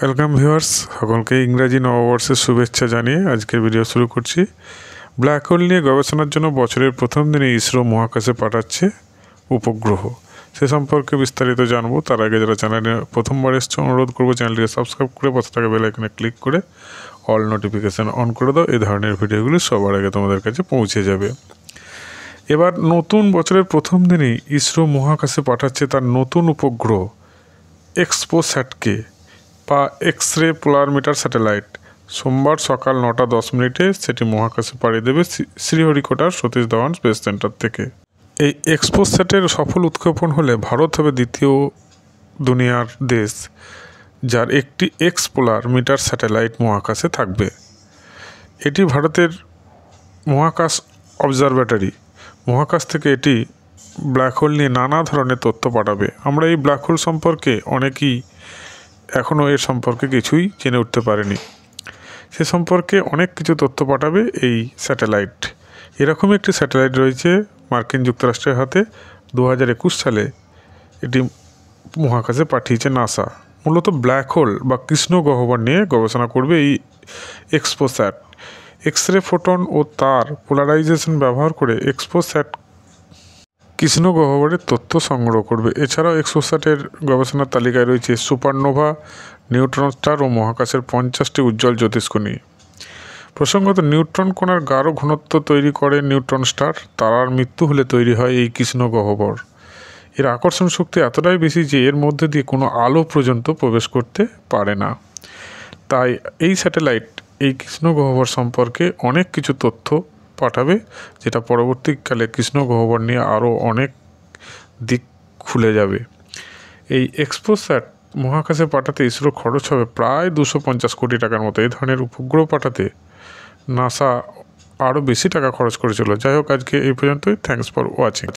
Welcome viewers, সকলকে ইংরাজি নববর্ষের শুভেচ্ছা জানিয়ে আজকের ভিডিও শুরু করছি। ব্ল্যাক হোল নিয়ে গবেষণার জন্য বছরের প্রথম দিনে ইসরো মহাকাশে পাঠাচ্ছে উপগ্রহ। সে সম্পর্কে বিস্তারিত জানবো। তার আগে যারা চ্যানেলে প্রথমবার এসছে অনুরোধ করবো চ্যানেলটিকে সাবস্ক্রাইব করে পাশে থাকা বেল আইকনে ক্লিক করে অল নোটিফিকেশান অন করে দাও। এই ধরনের ভিডিওগুলি সবার আগে তোমাদের কাছে পৌঁছে যাবে। এবার নতুন বছরের প্রথম দিনেই ইসরো মহাকাশে পাঠাচ্ছে তার নতুন উপগ্রহ এক্সপোস্যাটকে বা এক্স-রে পোলারমিটার স্যাটেলাইট। সোমবার সকাল 9:10 সেটি মহাকাশে পাড়ি দেবে শ্রীহরিকোটার সতীশ ধাওয়ান স্পেস সেন্টার থেকে। এই এক্সপোস্যাটের সফল উৎক্ষেপণ হলে ভারত হবে দ্বিতীয় দুনিয়ার দেশ যার একটি এক্স পোলার মিটার স্যাটেলাইট মহাকাশে থাকবে। এটি ভারতের মহাকাশ অবজারভেটরি। মহাকাশ থেকে এটি ব্ল্যাক হোল নিয়ে নানা ধরনের তথ্য পাঠাবে। আমরা এই ব্ল্যাক হোল সম্পর্কে অনেকেই এখনও এর সম্পর্কে কিছুই জেনে উঠতে পারেনি। সে সম্পর্কে অনেক কিছু তথ্য পাঠাবে এই স্যাটেলাইট। এরকমই একটি স্যাটেলাইট রয়েছে মার্কিন যুক্তরাষ্ট্রের হাতে। 2021 সালে এটি মহাকাশে পাঠিয়েছে নাসা। মূলত ব্ল্যাক হোল বা কৃষ্ণ গহ্বর নিয়ে গবেষণা করবে এই এক্সপোস্যাট। এক্স-রে ফোটন ও তার পোলারাইজেশন ব্যবহার করে এক্সপোস্যাট কৃষ্ণ গহ্বরের তথ্য সংগ্রহ করবে। এছাড়াও এক্সপোস্যাটের গবেষণার তালিকায় রয়েছে সুপারনোভা, নিউট্রন স্টার ও মহাকাশের 50টি উজ্জ্বল জ্যোতিষ্কণি। প্রসঙ্গত, নিউট্রন কণার গাঢ় ঘনত্ব তৈরি করে নিউট্রন স্টার। তারার মৃত্যু হলে তৈরি হয় এই কৃষ্ণ গহ্বর। এর আকর্ষণ শক্তি এতটাই বেশি যে এর মধ্যে দিয়ে কোনো আলো পর্যন্ত প্রবেশ করতে পারে না। তাই এই স্যাটেলাইট এই কৃষ্ণ গহ্বর সম্পর্কে অনেক কিছু তথ্য পাঠাবে, যেটা পরবর্তীকালে কৃষ্ণ গহ্বর নিয়ে আরও অনেক দিক খুলে যাবে। এই এক্সপোস্যাট মহাকাশে পাঠাতে ইসরোর খরচ হবে প্রায় 250 কোটি টাকার মতো। এই ধরনের উপগ্রহ পাঠাতে নাসা আরও বেশি টাকা খরচ করেছিল। যাই হোক, আজকে এই পর্যন্তই। Thanks for watching.